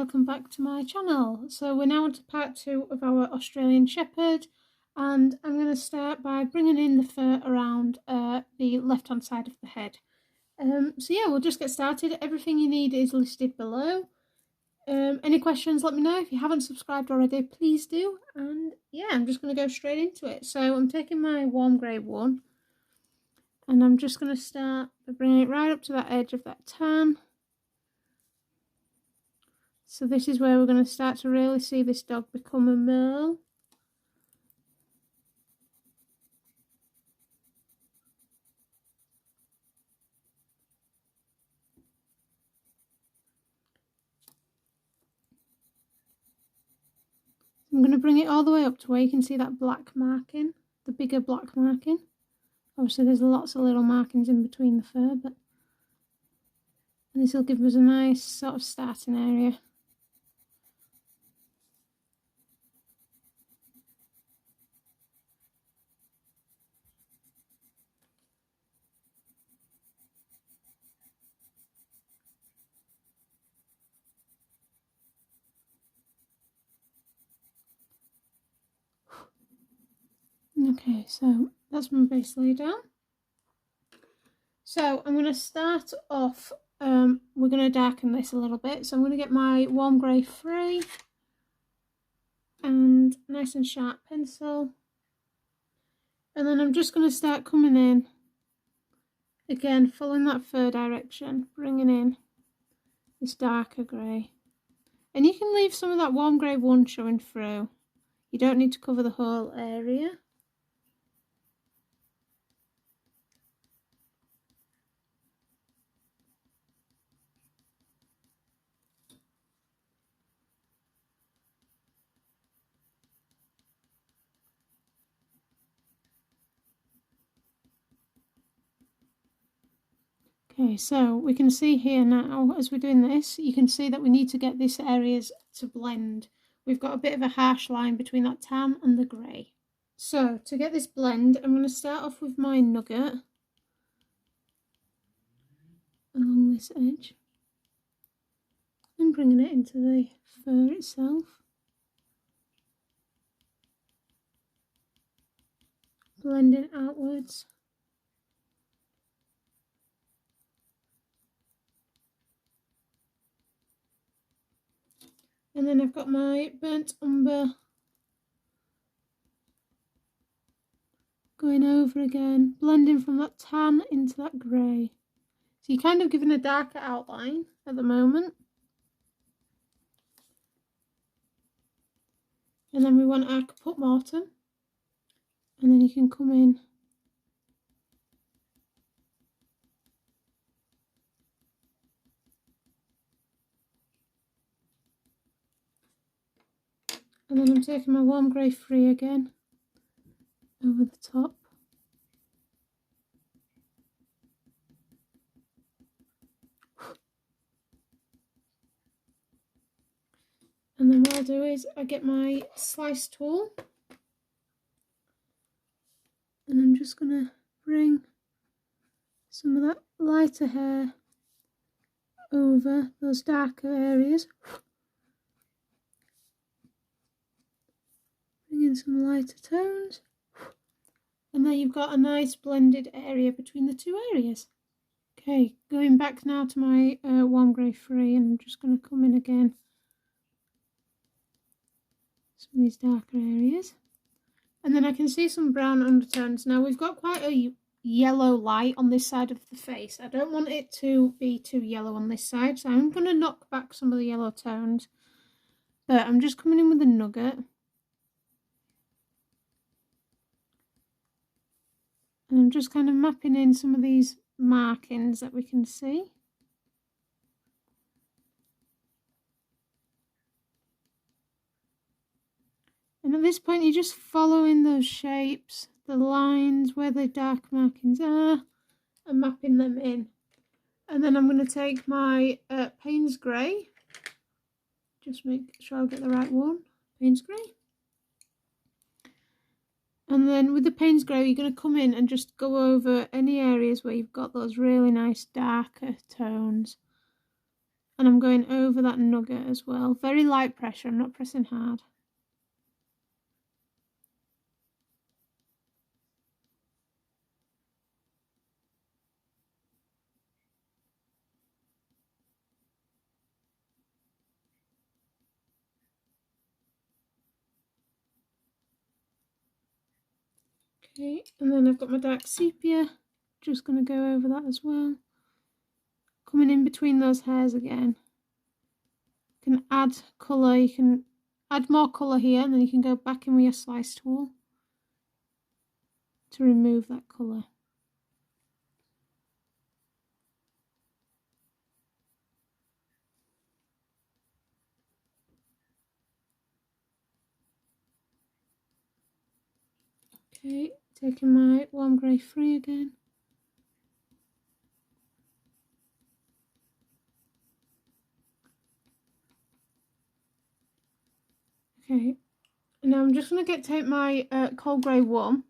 welcome back to my channel. So we're now on to part 2 of our Australian Shepherd, and I'm going to start by bringing in the fur around the left hand side of the head. So yeah, we'll just get started. Everything you need is listed below. Any questions, let me know. If you haven't subscribed already, please do. And yeah, I'm just going to go straight into it. So I'm taking my warm grey one, and I'm just going to start by bringing it right up to that edge of that tan. So this is where we're going to start to really see this dog become a merle. I'm going to bring it all the way up to where you can see that black marking, the bigger black marking. Obviously there's lots of little markings in between the fur, but this will give us a nice sort of starting area. Okay, so that's my base lay down. So I'm going to start off, we're going to darken this a little bit. So I'm going to get my warm grey 3 and nice and sharp pencil. And then I'm just going to start coming in, again following that fur direction, bringing in this darker grey. And you can leave some of that warm grey 1 showing through. You don't need to cover the whole area. Okay, so we can see here now, as we're doing this, you can see that we need to get these areas to blend. We've got a bit of a harsh line between that tan and the grey. So, to get this blend, I'm going to start off with my Nougat along this edge and bringing it into the fur itself. Blending outwards. And then I've got my burnt umber going over again, blending from that tan into that grey. So you're kind of giving a darker outline at the moment. And then we want our kaput mortem. And then you can come in and then I'm taking my warm grey 3 again over the top. And then what I'll do is I get my slice tool and I'm just going to bring some of that lighter hair over those darker areas. Bring in some lighter tones. And then you've got a nice blended area between the two areas. Okay, going back now to my warm grey 3, and I'm just going to come in again. Some of these darker areas. And then I can see some brown undertones. Now we've got quite a yellow light on this side of the face. I don't want it to be too yellow on this side, so I'm going to knock back some of the yellow tones. But I'm just coming in with a Nougat. And I'm just kind of mapping in some of these markings that we can see. And at this point, you're just following those shapes, the lines where the dark markings are, and mapping them in. And then I'm going to take my Paynes Grey. Just make sure I get the right one. Paynes Grey. And then with the Paynes Grey, you're going to come in and just go over any areas where you've got those really nice darker tones. and I'm going over that Nougat as well. Very light pressure, I'm not pressing hard. Okay, and then I've got my dark sepia, just going to go over that as well. Coming in between those hairs again. You can add colour, you can add more colour here, and then you can go back in with your slice tool to remove that colour. Okay, taking my warm grey free again. Okay, now I'm just going to take my cold grey one,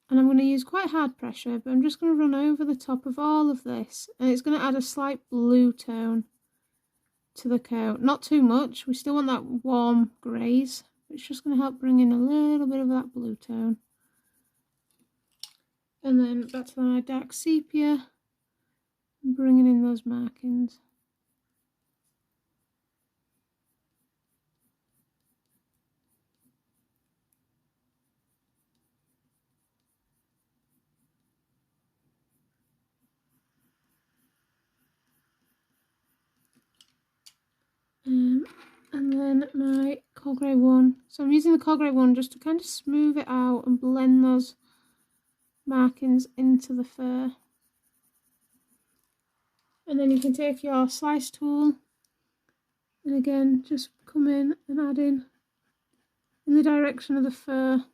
and I'm going to use quite hard pressure, but I'm just going to run over the top of all of this, and it's going to add a slight blue tone to the coat. Not too much, we still want that warm greys, but it's just going to help bring in a little bit of that blue tone. And then back to my dark sepia, bringing in those markings. And then my cold grey one. So I'm using the cold grey one just to kind of smooth it out and blend those markings into the fur. And then you can take your slice tool and again just come in and add in the direction of the fur.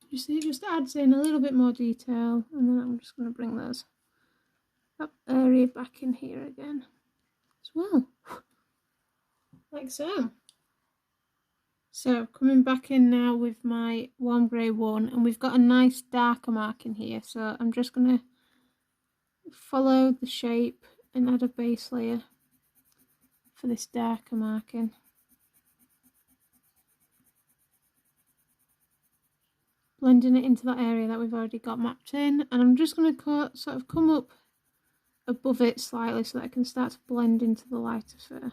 You see, it just adds in a little bit more detail, and then I'm just going to bring that area back in here again as well, like so. So coming back in now with my warm grey one, and we've got a nice darker marking here, so I'm just going to follow the shape and add a base layer for this darker marking. Blending it into that area that we've already got mapped in, and I'm just going to sort of come up above it slightly so that I can start to blend into the lighter fur,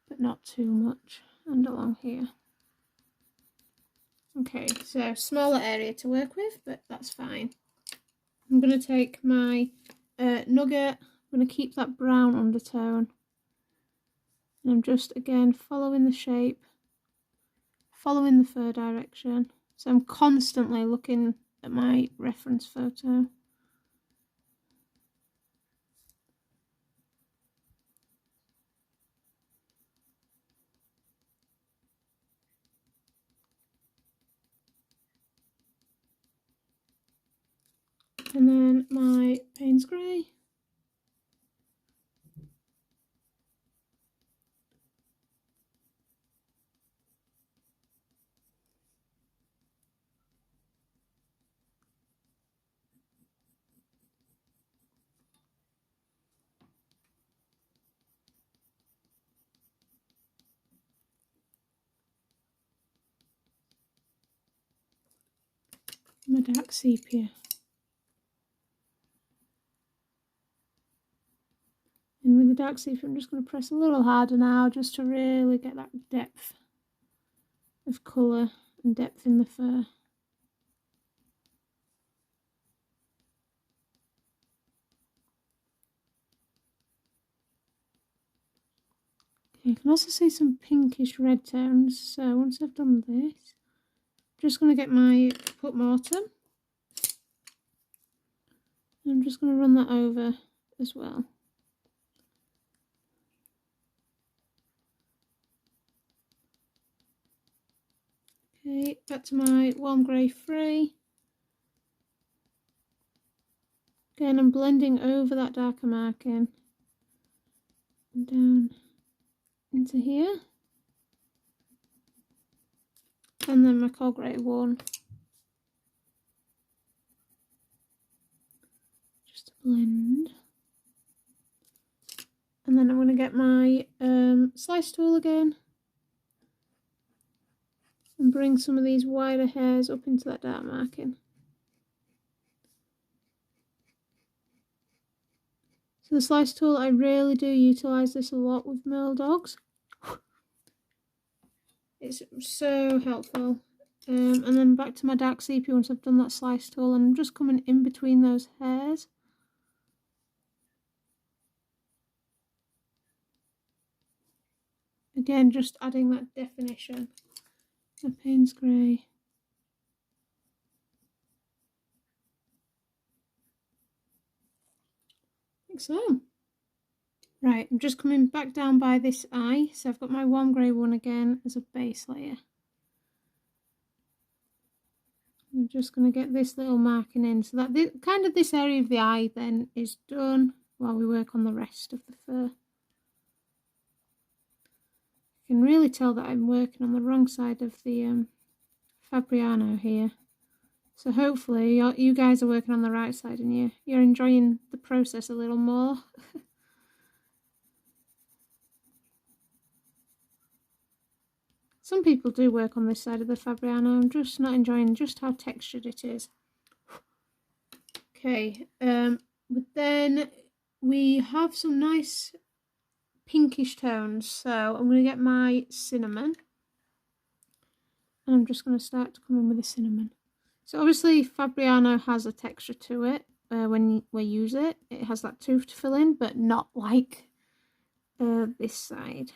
but not too much, and along here. Okay, so smaller area to work with, but that's fine. I'm going to take my Nougat, I'm going to keep that brown undertone, and I'm just again following the shape, following the fur direction. So I'm constantly looking at my reference photo. And then my Paynes Grey. My dark sepia. And with the dark sepia, I'm just going to press a little harder now just to really get that depth of colour and depth in the fur. Okay, you can also see some pinkish red tones, so once I've done this, I'm just going to get my put mortem, and I'm just going to run that over as well. Okay, back to my warm grey free. Again, I'm blending over that darker marking and down into here. and then my coal grey one. Just to blend. And then I'm going to get my slice tool again and bring some of these wider hairs up into that dark marking. So the slice tool, I really do utilise this a lot with merle dogs. It's so helpful. And then back to my dark sepia once I've done that slice tool, and I'm just coming in between those hairs. Again, just adding that definition. My Paynes Grey. Like so. Right, I'm just coming back down by this eye, so I've got my warm grey one again as a base layer. I'm just going to get this little marking in, so that kind of this area of the eye then is done while we work on the rest of the fur. You can really tell that I'm working on the wrong side of the Fabriano here. So hopefully you guys are working on the right side and you're enjoying the process a little more. Some people do work on this side of the Fabriano. I'm just not enjoying just how textured it is. Okay, but then we have some nice pinkish tones, so I'm going to get my cinnamon and I'm just going to start to come in with the cinnamon. So obviously Fabriano has a texture to it when we use it. It has that tooth to fill in, but not like this side.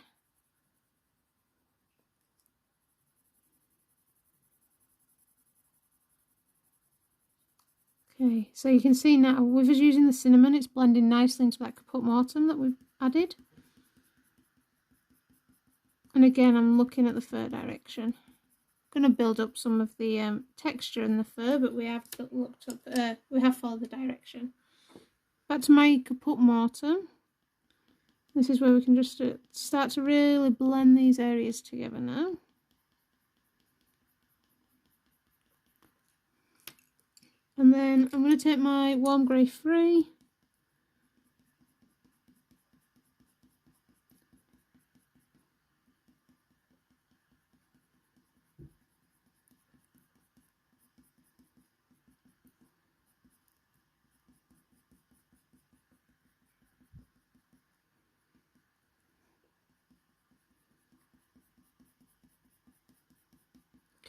Okay, so you can see now with us using the cinnamon, it's blending nicely into that caput mortem that we've added. And again, I'm looking at the fur direction. I'm going to build up some of the texture in the fur, but we have looked up. We have followed the direction. Back to my caput mortem. This is where we can just start to really blend these areas together now. And then I'm going to take my warm grey 3.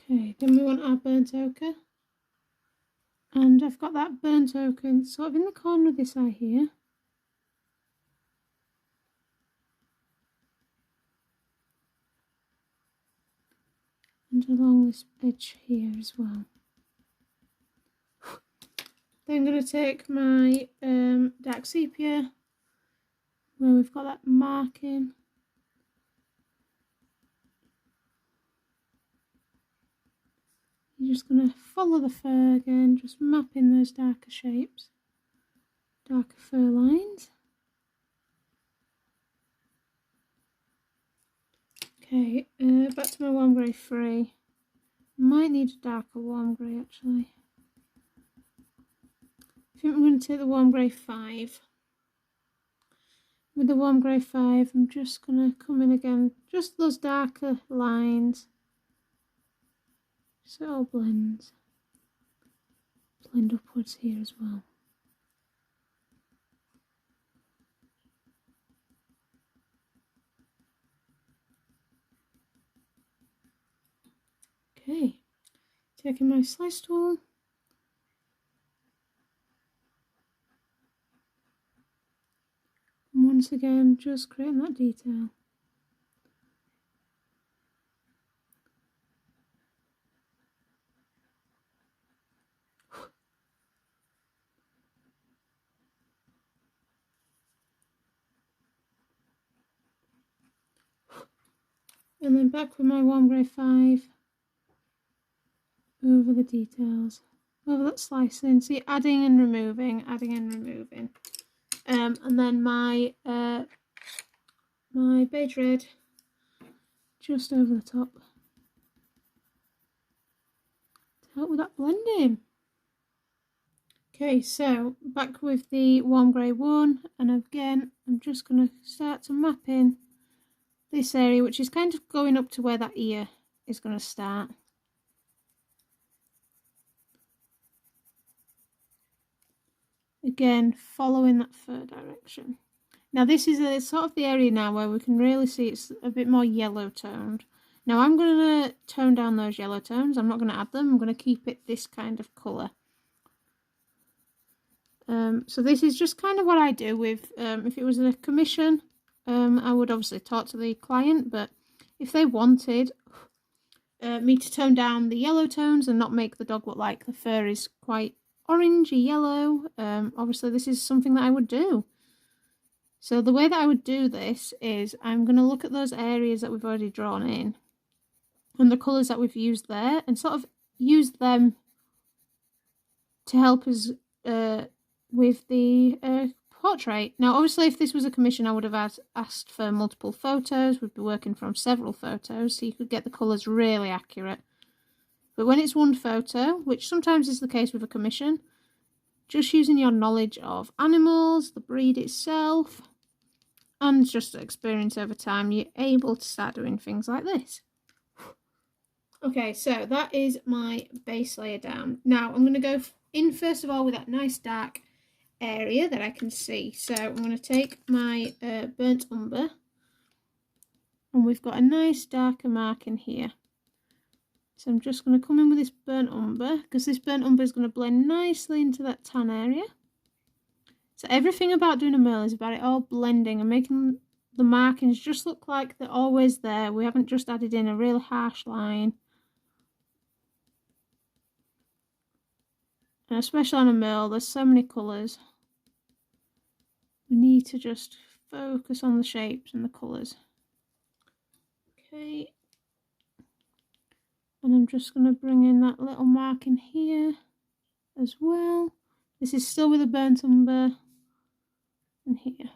Okay, then we want our burnt ochre. And I've got that burnt ochre sort of in the corner of this eye here. And along this edge here as well. Then I'm going to take my dark sepia, where we've got that marking. You're just going to follow the fur again, just map in those darker shapes, darker fur lines. Okay, back to my warm grey 3. Might need a darker warm grey actually. I think I'm going to take the warm grey 5. With the warm grey 5, I'm just going to come in again, just those darker lines. So it all blends. Blend upwards here as well. Okay, taking my slice tool. And once again, just creating that detail. And then back with my warm grey 5 over the details, over that slicing. See, adding and removing, adding and removing. And then my my beige red just over the top. help with that blending. Okay, so back with the warm grey one, and again I'm just going to start to map in this area, which is kind of going up to where that ear is going to start. Again, following that fur direction. Now this is a sort of the area now where we can really see it's a bit more yellow toned. Now I'm going to tone down those yellow tones. I'm not going to add them. I'm going to keep it this kind of colour. So this is just kind of what I do with, if it was a commission, I would obviously talk to the client, but if they wanted me to tone down the yellow tones and not make the dog look like the fur is quite orangey yellow, obviously this is something that I would do. So the way that I would do this is I'm going to look at those areas that we've already drawn in and the colours that we've used there and sort of use them to help us with the portrait. Now obviously if this was a commission I would have asked for multiple photos. We'd be working from several photos so you could get the colours really accurate. But when it's one photo, which sometimes is the case with a commission, just using your knowledge of animals, the breed itself, and just experience over time, you're able to start doing things like this. Okay, so that is my base layer down. Now I'm going to go in first of all with that nice dark area that I can see. So I'm going to take my burnt umber, and we've got a nice darker mark in here. So I'm just going to come in with this burnt umber, because this burnt umber is going to blend nicely into that tan area. So everything about doing a merle is about it all blending and making the markings just look like they're always there. We haven't just added in a really harsh line. And especially on a merle, there's so many colours. We need to just focus on the shapes and the colours. Okay. And I'm just going to bring in that little mark in here as well. This is still with a burnt umber. And here.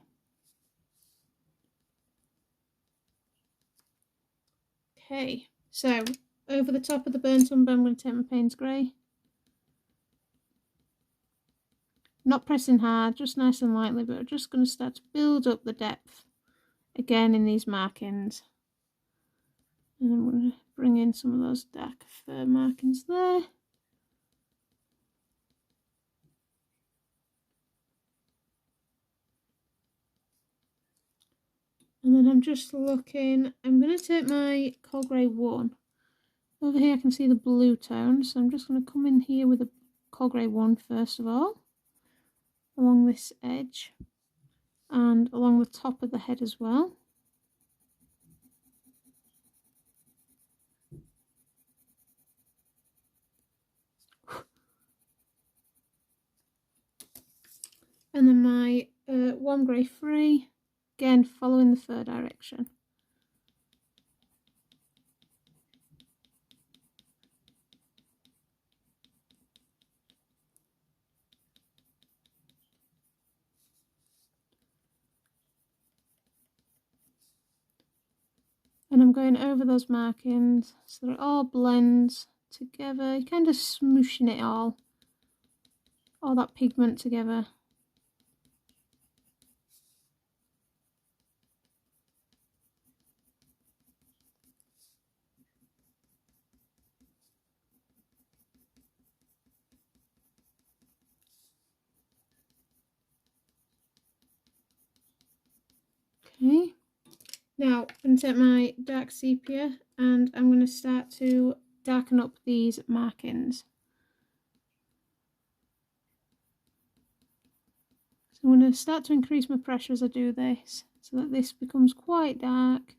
Okay, so over the top of the burnt umber I'm going to take my Paynes Grey. Not pressing hard, just nice and lightly, but I'm just going to start to build up the depth again in these markings. And I'm going to bring in some of those dark fur markings there. And then I'm just looking, I'm going to take my coal grey 1. Over here I can see the blue tone, so I'm just going to come in here with a coal grey 1 first of all, along this edge and along the top of the head as well. And then my warm grey 3, again following the fur direction. And I'm going over those markings so that it all blends together. You're kind of smooshing it all that pigment together. Okay. Now I'm going to take my dark sepia and I'm going to start to darken up these markings. So I'm going to start to increase my pressure as I do this so that this becomes quite dark.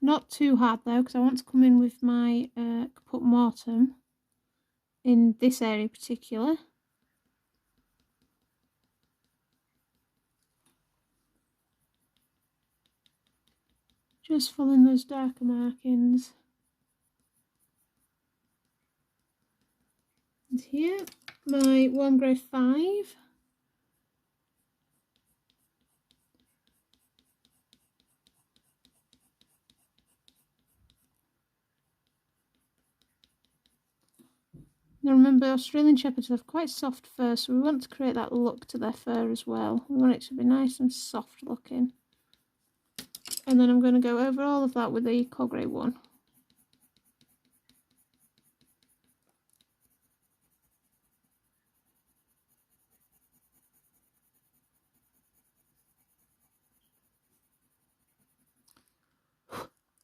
Not too hard though, because I want to come in with my caput mortem in this area in particular. Just following those darker markings. And here, my warm grey 5. Now remember, Australian Shepherds have quite soft fur, so we want to create that look to their fur as well. We want it to be nice and soft looking. And then I'm going to go over all of that with the Cold Grey one.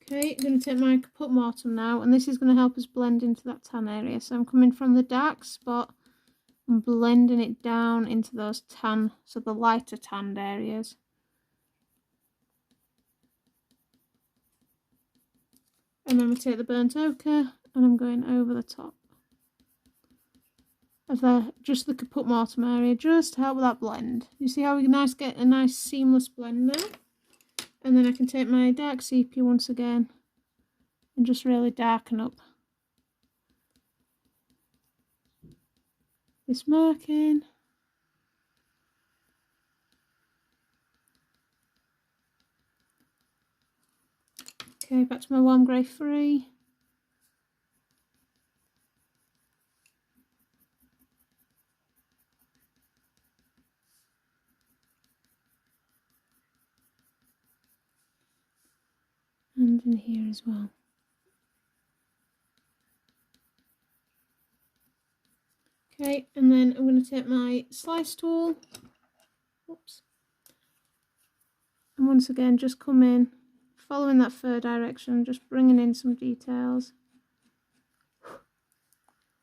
Okay, I'm going to take my Caput Mortem now, and this is going to help us blend into that tan area. So I'm coming from the dark spot and blending it down into those tan, so the lighter tanned areas. And then we take the burnt ochre and I'm going over the top of just the Caput Mortem area, just to help with that blend. You see how we can get a nice seamless blend now? And then I can take my dark sepia once again and just really darken up this marking. Okay, back to my warm grey 3. And in here as well. Okay, and then I'm going to take my slice tool. Whoops. And once again, just come in, following that fur direction, just bringing in some details.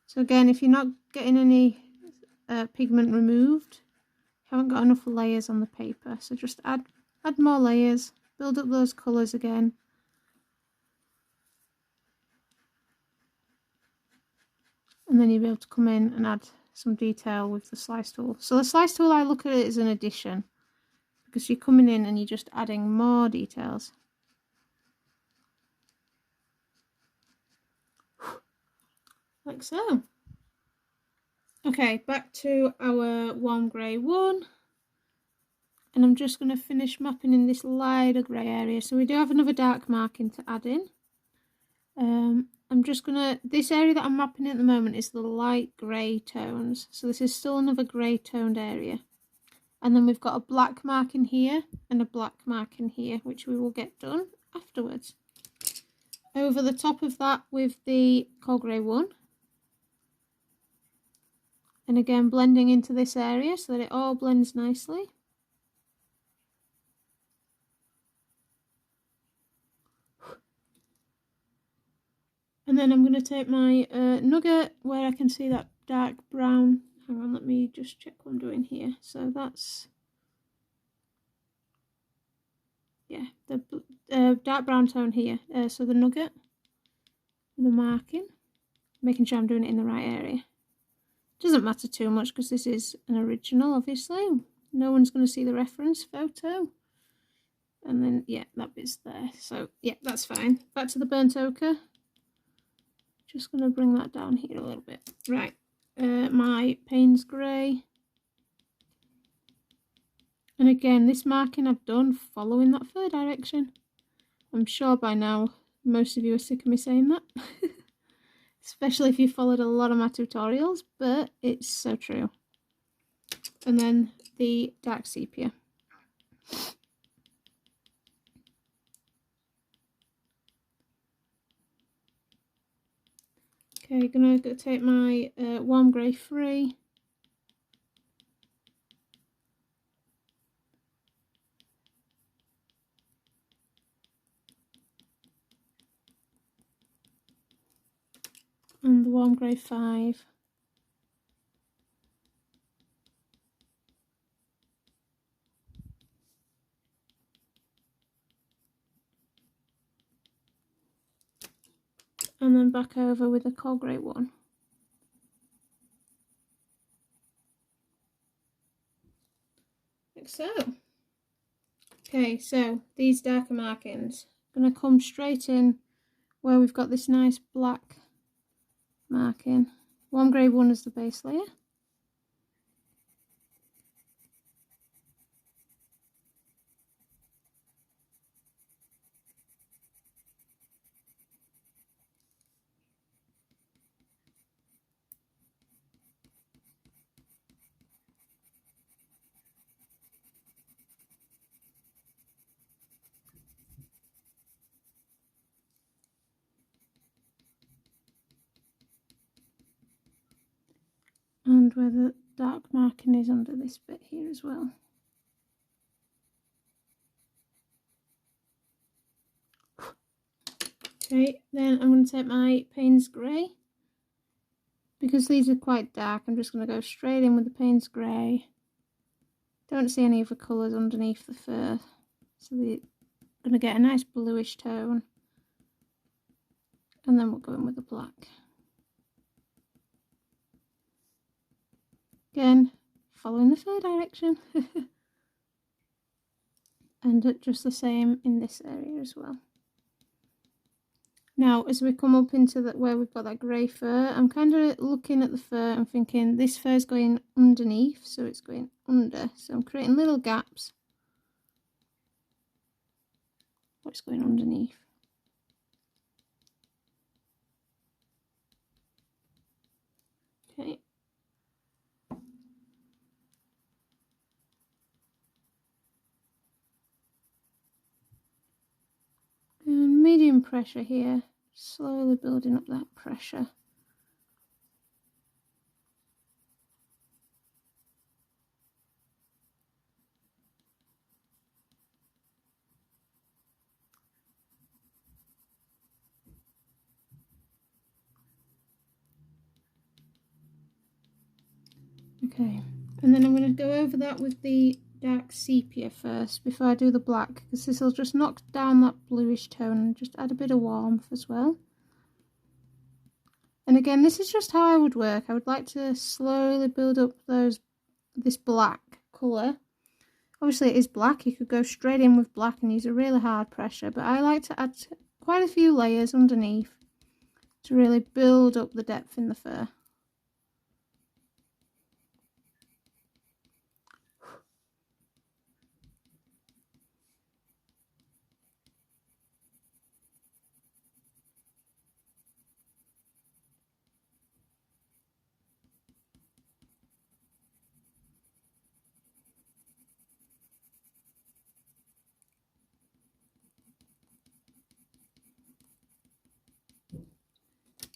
So again, if you're not getting any pigment removed, you haven't got enough layers on the paper, so just add more layers, build up those colours again. And then you'll be able to come in and add some detail with the slice tool. So the slice tool, I look at it as an addition, because you're coming in and you're just adding more details. Like so. Okay, back to our warm grey 1. And I'm just going to finish mapping in this lighter grey area. So we do have another dark marking to add in. I'm just going to, this area that I'm mapping at the moment is the light grey tones. So this is still another grey toned area. And then we've got a black mark in here and a black mark in here, which we will get done afterwards. Over the top of that with the Cold Grey 1. And again, blending into this area so that it all blends nicely. And then I'm going to take my Nougat, where I can see that dark brown. Hang on, let me just check what I'm doing here. So that's, yeah, the dark brown tone here. So the Nougat, the marking, making sure I'm doing it in the right area. Doesn't matter too much because this is an original, obviously. No one's going to see the reference photo. And then, yeah, that bit's there. So, yeah, that's fine. Back to the burnt ochre. Just going to bring that down here a little bit. Right, my Paynes Grey. And again, this marking I've done following that fur direction. I'm sure by now most of you are sick of me saying that. Especially if you followed a lot of my tutorials, but it's so true. And then the dark sepia. Okay, gonna go take my warm grey 3. And the warm grey 5. And then back over with the cold grey 1. Like so. Okay, so these darker markings are going to come straight in where we've got this nice black marking. Warm grey 1 is the base layer. around where the dark marking is under this bit here as well. Okay, then I'm going to take my Paynes Grey. Because these are quite dark, I'm just going to go straight in with the Paynes Grey. Don't see any other colours underneath the fur, so they're going to get a nice bluish tone. And then we'll go in with the black. Again, following the fur direction. And just the same in this area as well. Now, as we come up into where we've got that grey fur, I'm kind of looking at the fur and thinking this fur is going underneath, so it's going under. So I'm creating little gaps. What's going underneath? Okay. And medium pressure here, slowly building up that pressure. Okay, and then I'm going to go over that with the dark sepia first before I do the black, because this will just knock down that bluish tone and just add a bit of warmth as well. And again, this is just how I would work. I would like to slowly build up this black colour. Obviously it is black, you could go straight in with black and use a really hard pressure, but I like to add quite a few layers underneath to really build up the depth in the fur.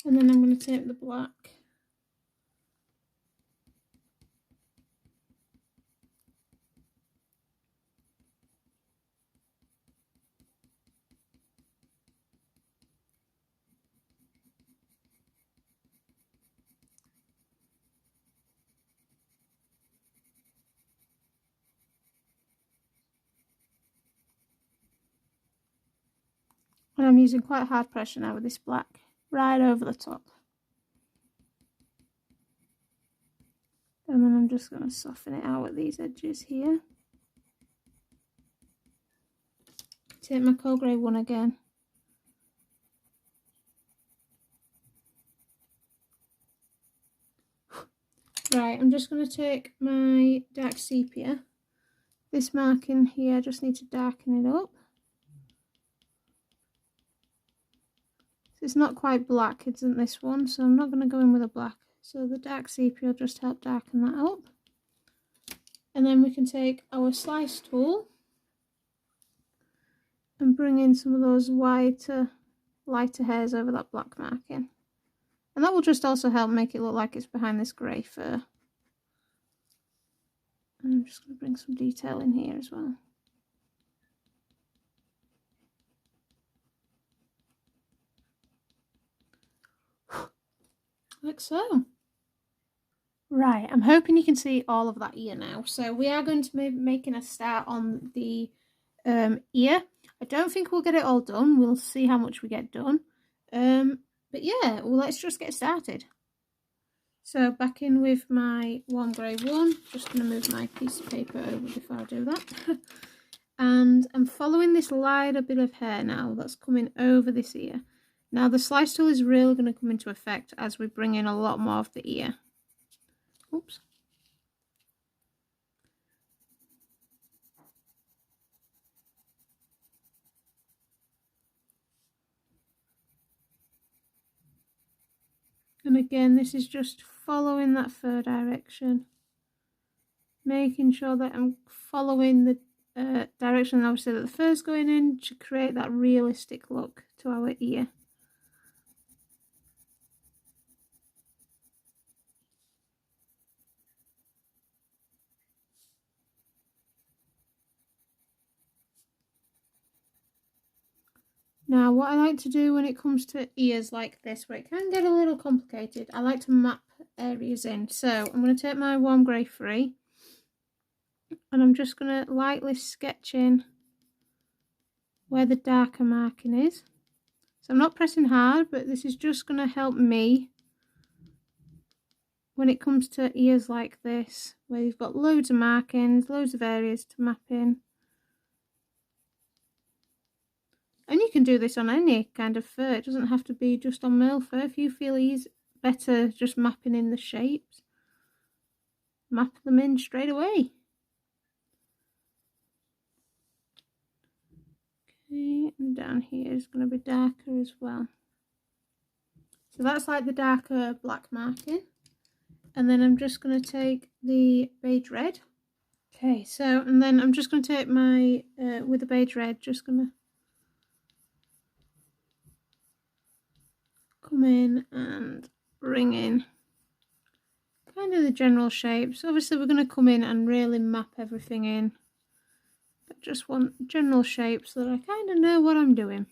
And then I'm going to take the black and I'm using quite hard pressure now with this black right over the top. And then I'm just going to soften it out at these edges here. Take my coal grey one again. Right, I'm just going to take my dark sepia. This marking here, I just need to darken it up. It's not quite black, isn't this one, so I'm not going to go in with a black. So the dark sepia will just help darken that up. And then we can take our slice tool and bring in some of those lighter hairs over that black marking. And that will just also help make it look like it's behind this grey fur. And I'm just going to bring some detail in here as well. Like so. Right, I'm hoping you can see all of that ear now. So we are going to be making a start on the ear. I don't think we'll get it all done. We'll see how much we get done. But yeah, well, let's just get started. So back in with my warm grey one. Just going to move my piece of paper over before I do that. And I'm following this lighter bit of hair now that's coming over this ear. Now the slice tool is really going to come into effect as we bring in a lot more of the ear. Oops. And again, this is just following that fur direction, making sure that I'm following the direction obviously that the fur's going in to create that realistic look to our ear. Now, what I like to do when it comes to ears like this, where it can get a little complicated, I like to map areas in. So I'm going to take my warm grey 3 and I'm just going to lightly sketch in where the darker marking is. So I'm not pressing hard, but this is just going to help me when it comes to ears like this, where you've got loads of markings, loads of areas to map in. And you can do this on any kind of fur, it doesn't have to be just on merle fur. If you feel easy, better just mapping in the shapes, map them in straight away. Okay, and down here is going to be darker as well. So that's like the darker black marking. And then I'm just going to take the beige red. Okay, so, and then I'm just going to take my, with the beige red, just going to come in and bring in kind of the general shapes. Obviously we're going to come in and really map everything in, but just want general shapes so that I kind of know what I'm doing.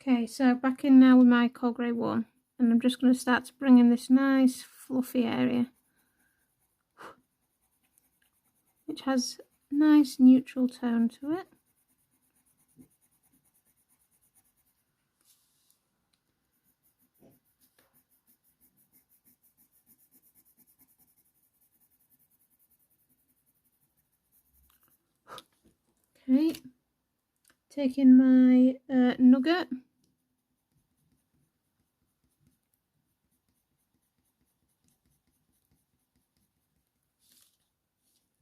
Okay, so back in now with my coal grey 1, and I'm just going to start to bring in this nice fluffy area, which has a nice neutral tone to it. Okay, taking my Nougat,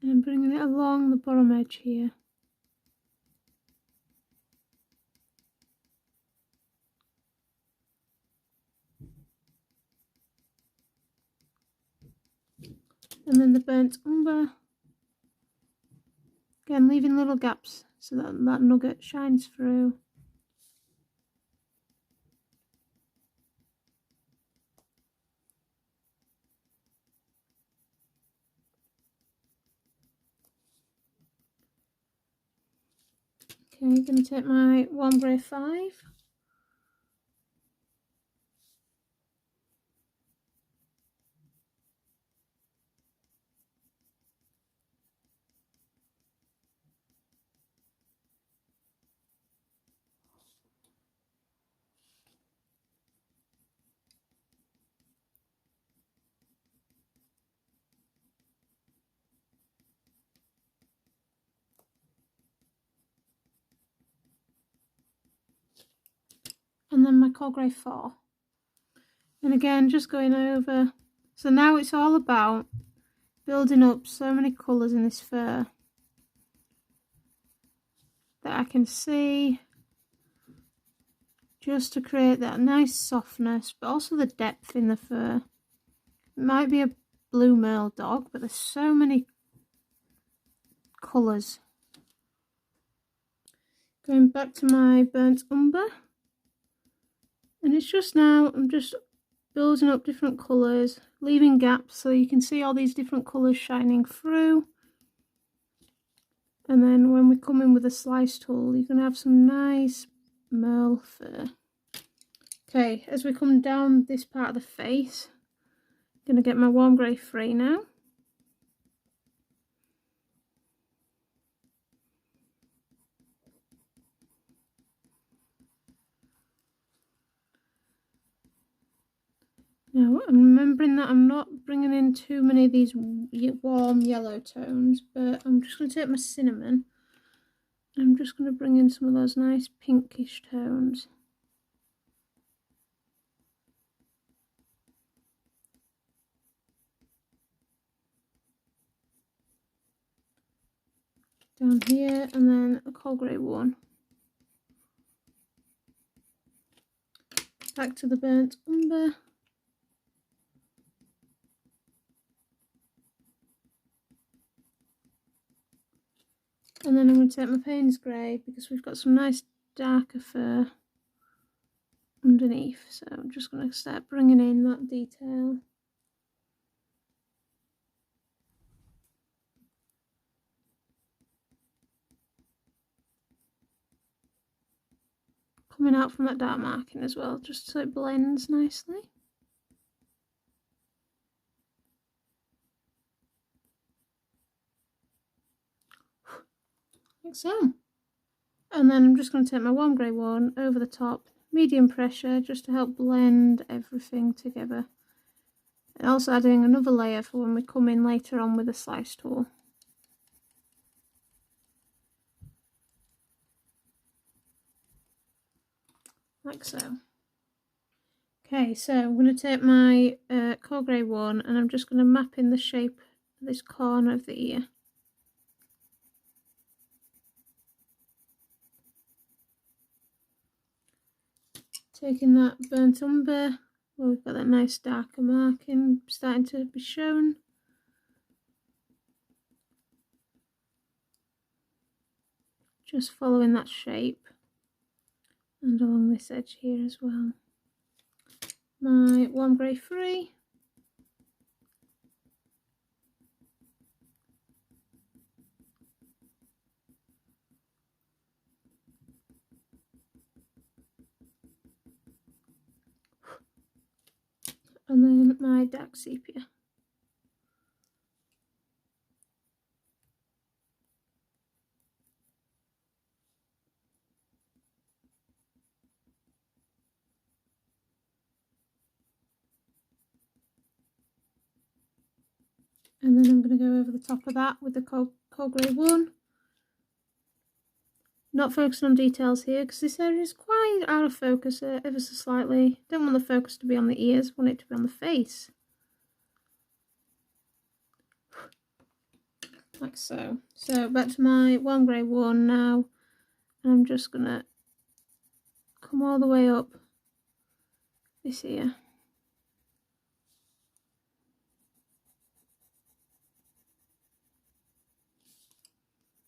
and bringing it along the bottom edge here. And then the burnt umber, again leaving little gaps so that that Nougat shines through. Okay, going to take my warm grey 5. And then my coal grey 4. And again, just going over. So now it's all about building up so many colours in this fur that I can see, just to create that nice softness, but also the depth in the fur. It might be a blue merle dog, but there's so many colours. Going back to my burnt umber. And it's just now, I'm just building up different colours, leaving gaps so you can see all these different colours shining through. And then when we come in with a slice tool, you can have some nice merle fur. Okay, as we come down this part of the face, I'm going to get my warm grey 3 now. Now, I'm remembering that I'm not bringing in too many of these warm yellow tones, but I'm just going to take my cinnamon. I'm just going to bring in some of those nice pinkish tones. Down here, and then a coal grey 1. Back to the burnt umber. And then I'm going to take my Paynes Grey because we've got some nice darker fur underneath. So I'm just going to start bringing in that detail. coming out from that dark marking as well, just so it blends nicely. Like so. And then I'm just going to take my warm grey one over the top, medium pressure, just to help blend everything together. And also adding another layer for when we come in later on with a slice tool. Like so. Okay, so I'm going to take my coal grey one and I'm just going to map in the shape of this corner of the ear. Taking that burnt umber, where we've got that nice darker marking starting to be shown. Just following that shape. And along this edge here as well. My warm grey 3. And then my dark sepia. And then I'm going to go over the top of that with the coal grey one. Not focusing on details here because this area is quite out of focus ever so slightly. Don't want the focus to be on the ears, want it to be on the face. Like so. So back to my warm grey one now. And I'm just going to come all the way up this ear.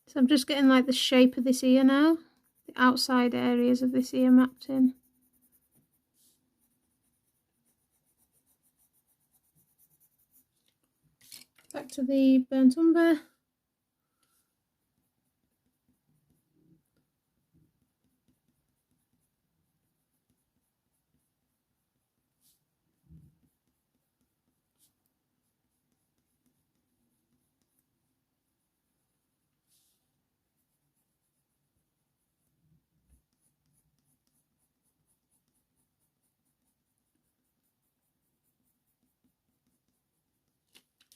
So I'm just getting like the shape of this ear now, the outside areas of this ear mapped in. Back to the burnt umber.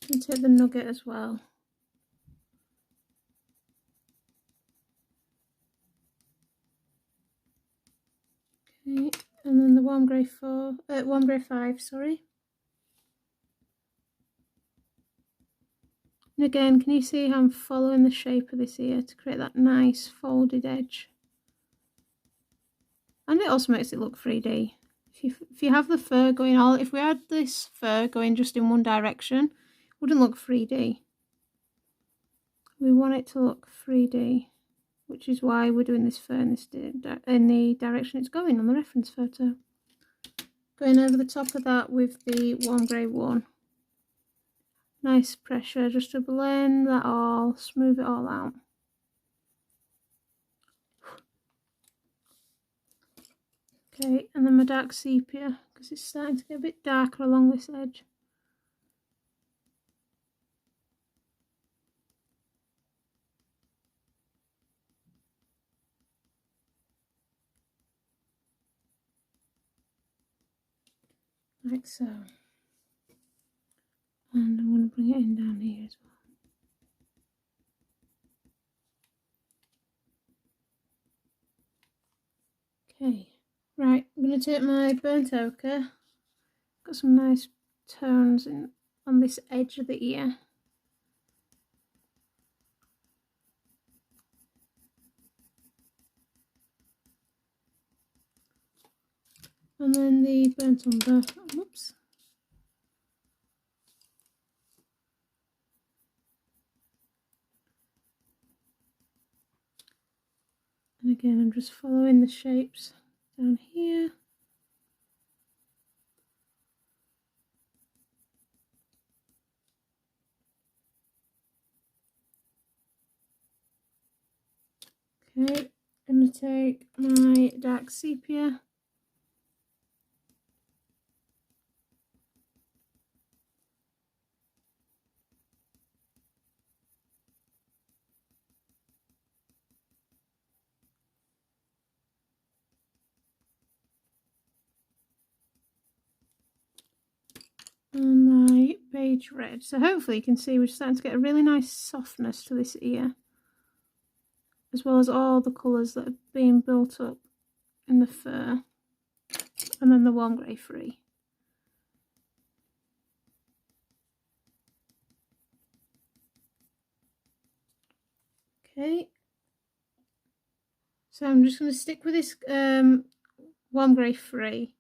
And take the Nougat as well. Okay, and then the warm grey 5, sorry. And again, can you see how I'm following the shape of this ear to create that nice folded edge? And it also makes it look 3D. If you have the fur going if we had this fur going just in one direction, it wouldn't look 3D. We want it to look 3D, which is why we're doing this fur in the direction it's going on the reference photo. Going over the top of that with the warm grey one. Nice pressure just to blend that all, smooth it all out. Okay, and then my dark sepia, because it's starting to get a bit darker along this edge. Like so. And I'm going to bring it in down here as well. Okay, right, I'm going to take my burnt ochre. Got some nice tones on this edge of the ear. And then the burnt umber. Whoops. And again, I'm just following the shapes down here. Okay, I'm going to take my dark sepia. And my beige red. So hopefully you can see we're starting to get a really nice softness to this ear, as well as all the colours that are being built up in the fur, and then the warm grey free. Okay, so I'm just going to stick with this warm grey free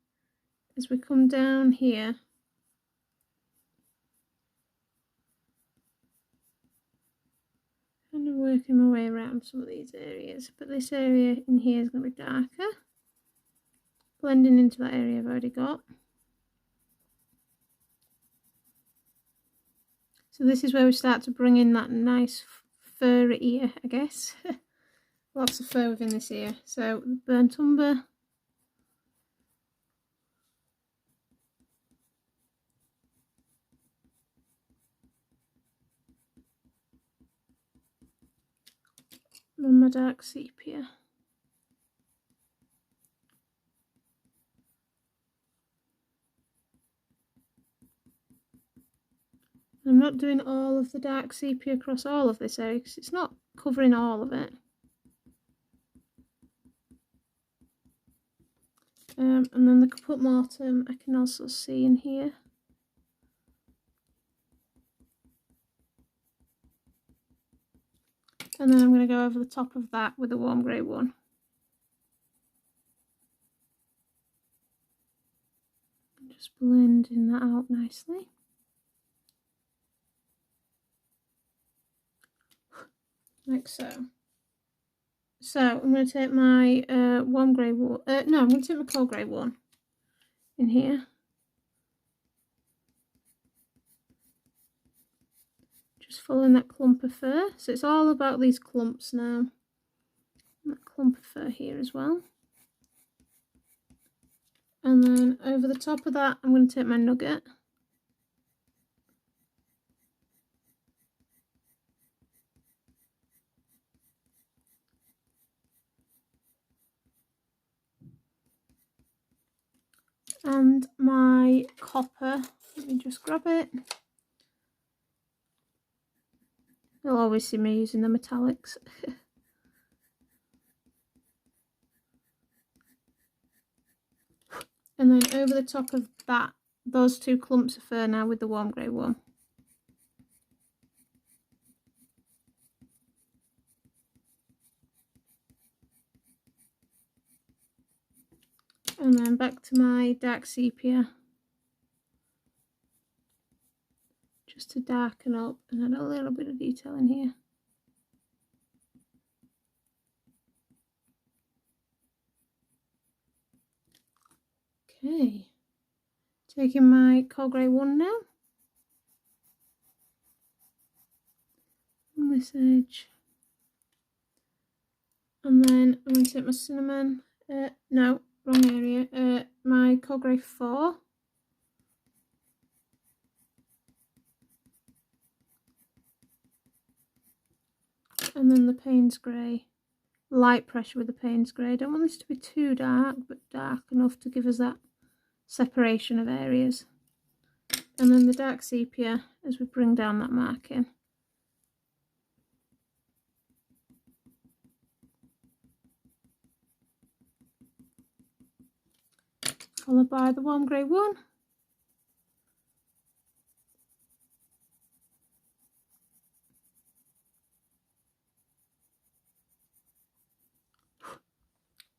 as we come down here. Kind of working my way around some of these areas, but this area in here is going to be darker, blending into that area I've already got. So this is where we start to bring in that nice furry ear, I guess. Lots of fur within this ear. So burnt umber. And my dark sepia. I'm not doing all of the dark sepia across all of this area because it's not covering all of it. And then the caput mortem I can also see in here. And then I'm going to go over the top of that with the warm grey one. Just blending that out nicely. Like so. So I'm going to take my warm grey one. No, I'm going to take my cold grey one in here. Just following that clump of fur. So it's all about these clumps now. And that clump of fur here as well. And then over the top of that, I'm going to take my Nougat. And my copper. Let me just grab it. You'll always see me using the metallics. And then over the top of that, those two clumps of fur now with the warm grey one. And then back to my dark sepia. Just to darken up and add a little bit of detail in here. Okay, taking my cold grey one now. On this edge. And then I'm going to take my cinnamon. No, wrong area. My cold grey 4. And then the Paynes Grey. Light pressure with the Paynes Grey. I don't want this to be too dark, but dark enough to give us that separation of areas. And then the dark sepia as we bring down that marking. Followed by the warm grey one.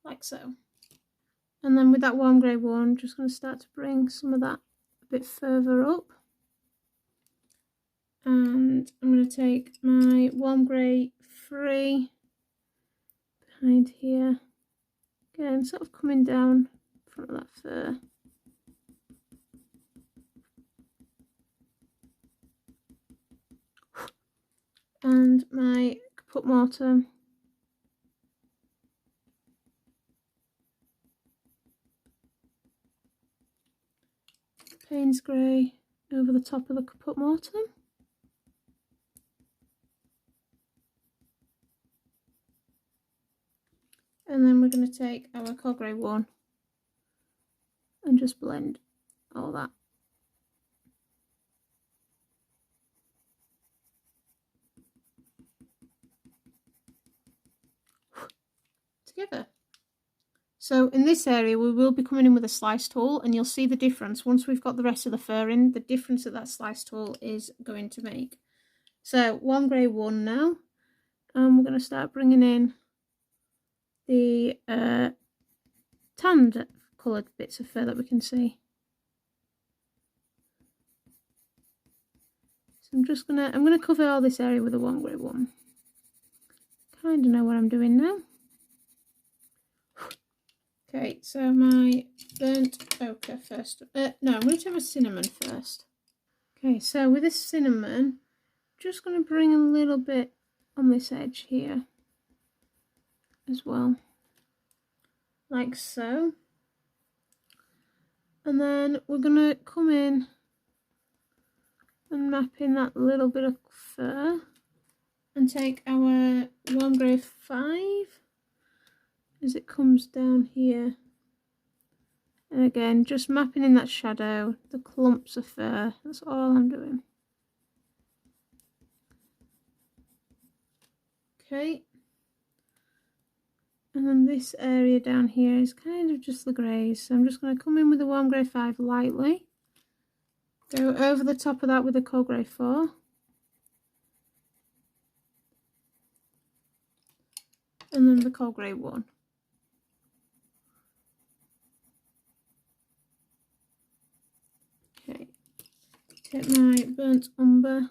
Like so. And then with that warm grey one, just going to start to bring some of that a bit further up. And I'm going to take my warm grey 3 behind here. Again, sort of coming down in front of that fur. And my caput mortem. Paynes Grey over the top of the caput mortem. And then we're going to take our Ochre Grey one and just blend all that. Together. So in this area we will be coming in with a slice tool, and you'll see the difference once we've got the rest of the fur in, the difference that slice tool is going to make. So one grey one now, and we're going to start bringing in the tanned coloured bits of fur that we can see. So I'm gonna cover all this area with a one grey one. Kind of know what I'm doing now. Okay, so my burnt ochre first. No, I'm going to take my cinnamon first. Okay, so with this cinnamon, just going to bring a little bit on this edge here as well, like so. And then we're going to come in and map in that little bit of fur and take our one grey 5 as it comes down here, and again just mapping in that shadow, the clumps of fur. That's all I'm doing. Okay, and then this area down here is kind of just the greys, so I'm just going to come in with the one grey 5 lightly, go over the top of that with the Ochre Grey 4, and then the Ochre Grey 1. Okay, take my burnt umber,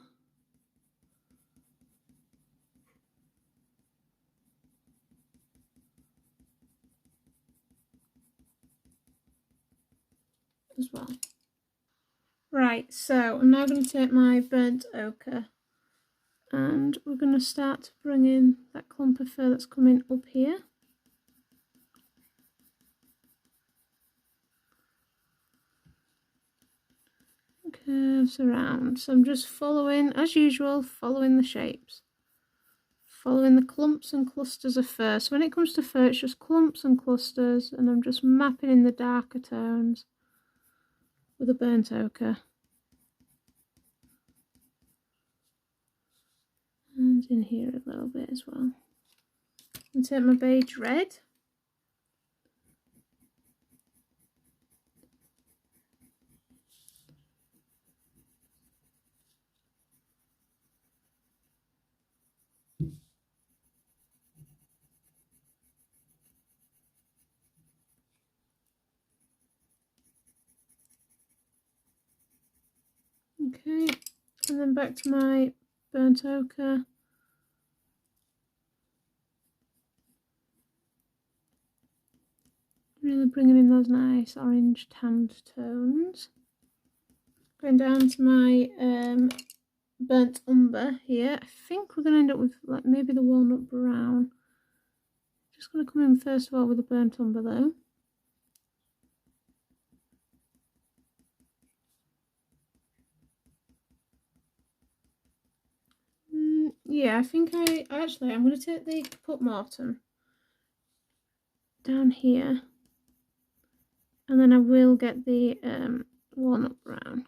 as well. Right, so I'm now going to take my burnt ochre, and we're going to start to bring in that clump of fur that's coming up here. Curves around, so I'm just following, as usual, following the shapes, following the clumps and clusters of fur. So when it comes to fur, it's just clumps and clusters, and I'm just mapping in the darker tones with a burnt ochre, and in here a little bit as well. And take my beige red, okay, and then back to my burnt ochre, really bringing in those nice orange tanned tones. Going down to my burnt umber here. I think we're going to end up with like maybe the walnut brown. Just going to come in first of all with the burnt umber though. Yeah, I think I'm going to take the caput mortem down here, and then I will get the walnut brown.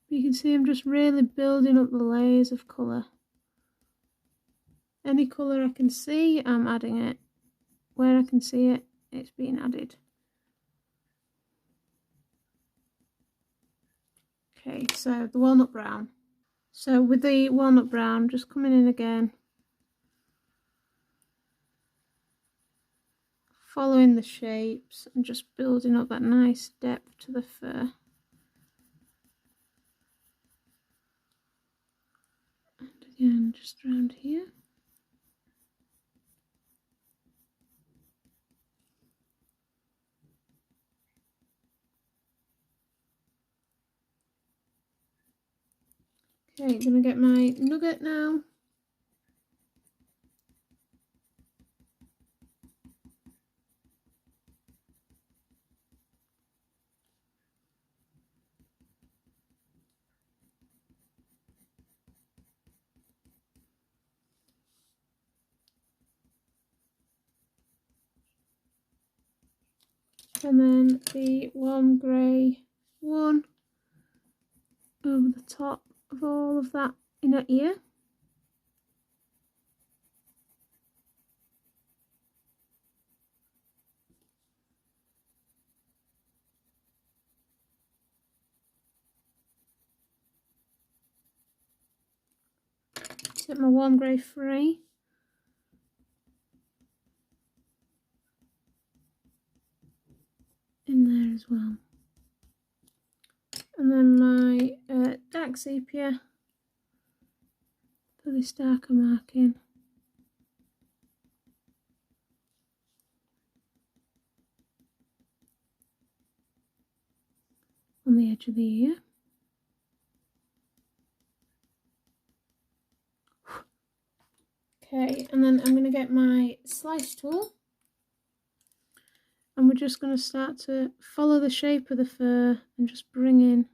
You can see I'm just really building up the layers of colour. Any colour I can see, I'm adding it. Where I can see it, it's being added. Okay, so the walnut brown. So with the walnut brown, just coming in again, following the shapes and just building up that nice depth to the fur. And again, just around here. Okay, gonna get my Nougat now and then the warm grey one over the top of all of that inner ear. Set my warm grey free. In there as well. And then my dark sepia for this darker marking. On the edge of the ear. Okay, and then I'm going to get my slice tool, and we're just going to start to follow the shape of the fur and just bring in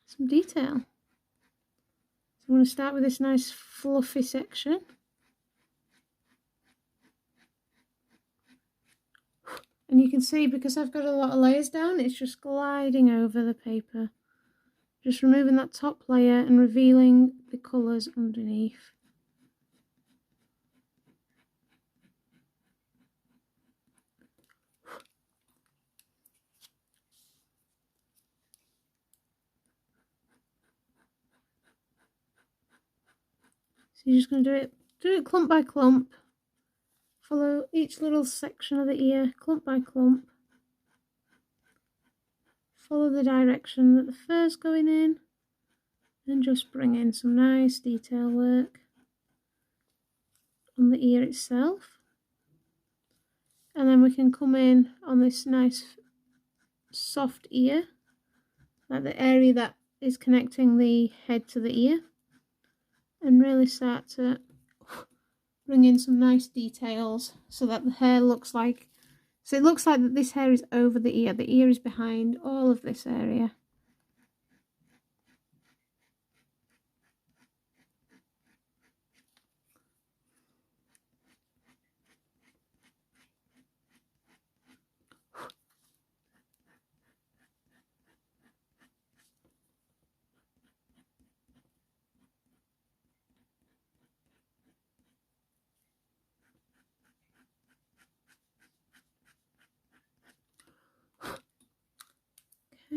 some detail. So I'm going to start with this nice fluffy section. And you can see, because I've got a lot of layers down, it's just gliding over the paper. Just removing that top layer and revealing the colours underneath. So you're just going to do it clump by clump. Follow each little section of the ear, clump by clump. Follow the direction that the fur's going in, and just bring in some nice detail work on the ear itself. And then we can come in on this nice soft ear, like the area that is connecting the head to the ear, and really start to bring in some nice details so that the hair looks like, so it looks like that this hair is over the ear is behind all of this area.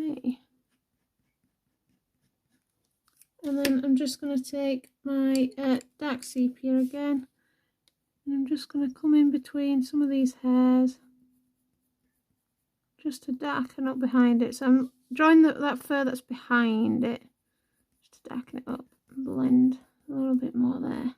Okay, and then I'm just going to take my dark sepia again, and I'm just going to come in between some of these hairs just to darken up behind it. So I'm drawing that fur that's behind it, just to darken it up and blend a little bit more there.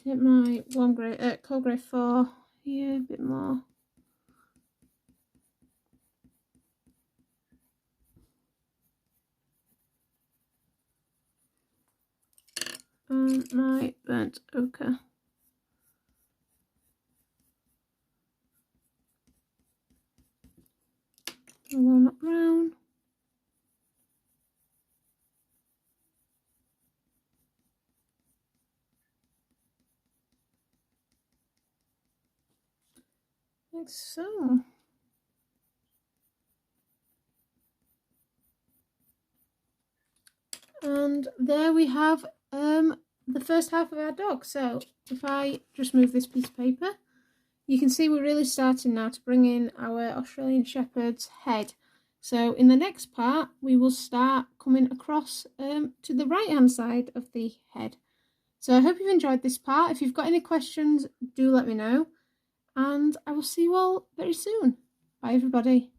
Take my warm grey, cold grey 4 here, a bit more. And my burnt ochre. The walnut brown. Like so. And there we have the first half of our dog. So if I just move this piece of paper, you can see we're really starting now to bring in our Australian Shepherd's head. So in the next part, we will start coming across to the right hand side of the head. So I hope you've enjoyed this part. If you've got any questions, do let me know. And I will see you all very soon. Bye everybody.